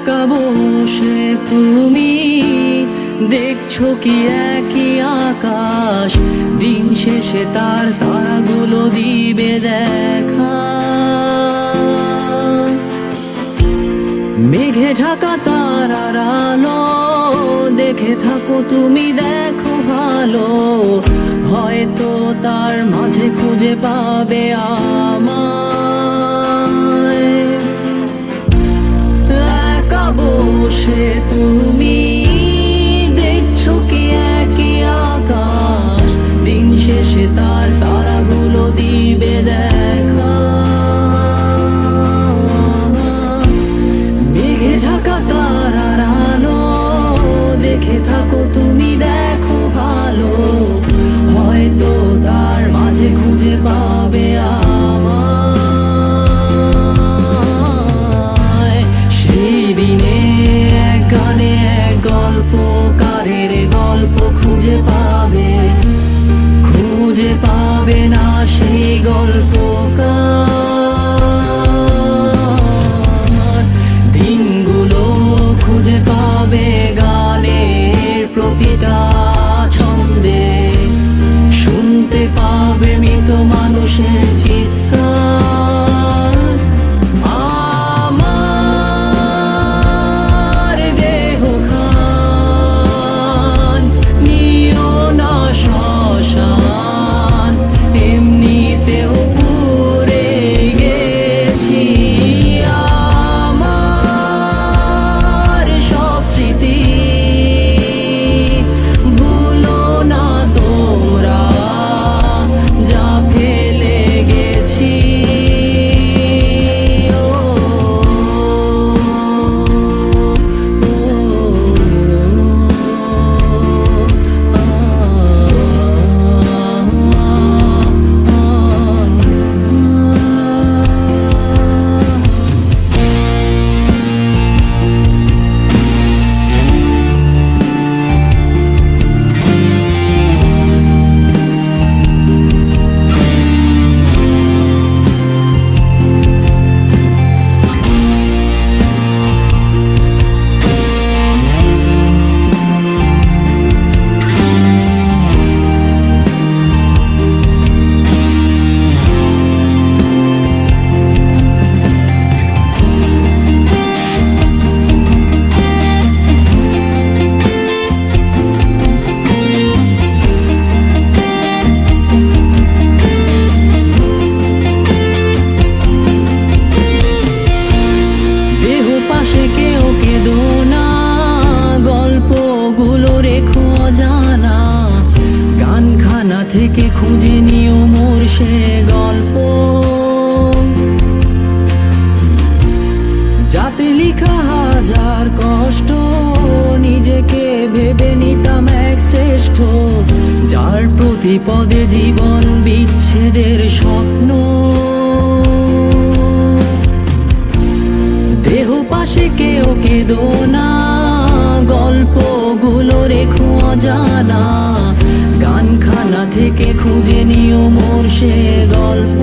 একা বসে তুমি দেখছো কি একই আকাশ, দিন শেষে তার তারাগুলো দিবে দেখা। মেঘে ঢাকা তারার আলো দেখে থাকো তুমি, দেখো ভালো, হয়তো তার মাঝে খুঁজে পাবে আমায়। একা বসে তুমি দেখছো কি একই আকাশ, দিন শেষে তার তারাগুলো দিবে দেখা। মেঘে ঢাকা তারার আলো দেখে থাকো তুমি, দেখো ভালো, হয়তো তার মাঝে খুঁজে পাবে আমায়। সেই দিনে এক গানে এক গল্পকারের গল্প খুঁজে পাবে, খুঁজে পাবে না সেই গল্পকার। দিনগুলো খুঁজে পাবে গানের প্রতিটা ছন্দে, শুনতে পাবে মৃত মানুষের চিৎকার। আমার দেহ খান নিও না শ্মশান, এমনিতেও পুড়ে গেছি। আমার সব স্মৃতি ভুলো না তোমরা, যা ফেলে গেছি। থেকে খুঁজে নিও মোর সে গল্প, যাতে লিখা হাজার কষ্ট, নিজেকে ভেবে নিতাম এক শ্রেষ্ঠ, যার প্রতি পদে জীবন বিচ্ছেদের স্বপ্ন। দেহ পাশে কেউ কেঁদো না, গল্পগুলো রেখো অজানা, গানখানা থেকে খুঁজে নিও মোর সে গল্প,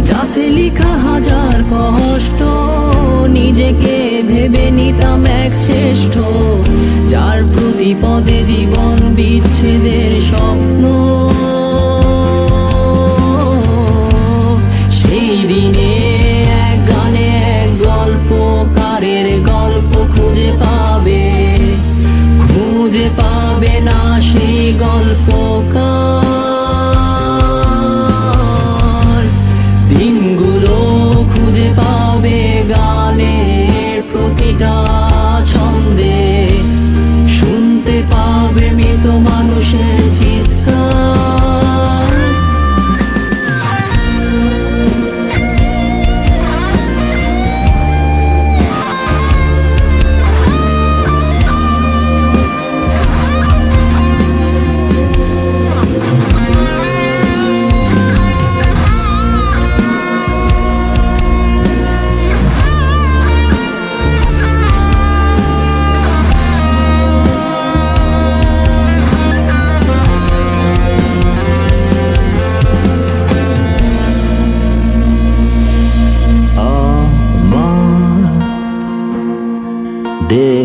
যাতে লিখা হাজার কষ্ট, নিজেকে ভেবে নিতাম এক শ্রেষ্ঠ, যার প্রতি পদে জীবন বিচ্ছেদের স্বপ্ন। সেই দিনে এক গানে এক গল্পকারের গল্প খুঁজে পাবে, খুঁজে পাবে না সেই গল্পকার। দিনগুলো খুঁজে পাবে গানের প্রতিটা ছন্দে, শুনতে পাবে মৃত মানুষের চিৎকার।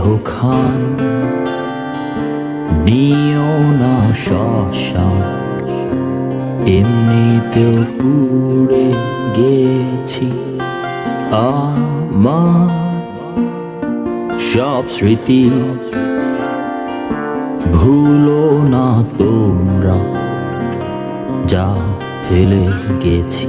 দেহখান নিও না শ্মশান, এমনিতেও পুড়ে গেছি। আমার সব স্মৃতি ভুলো না তোমরা, যা ফেলে গেছি।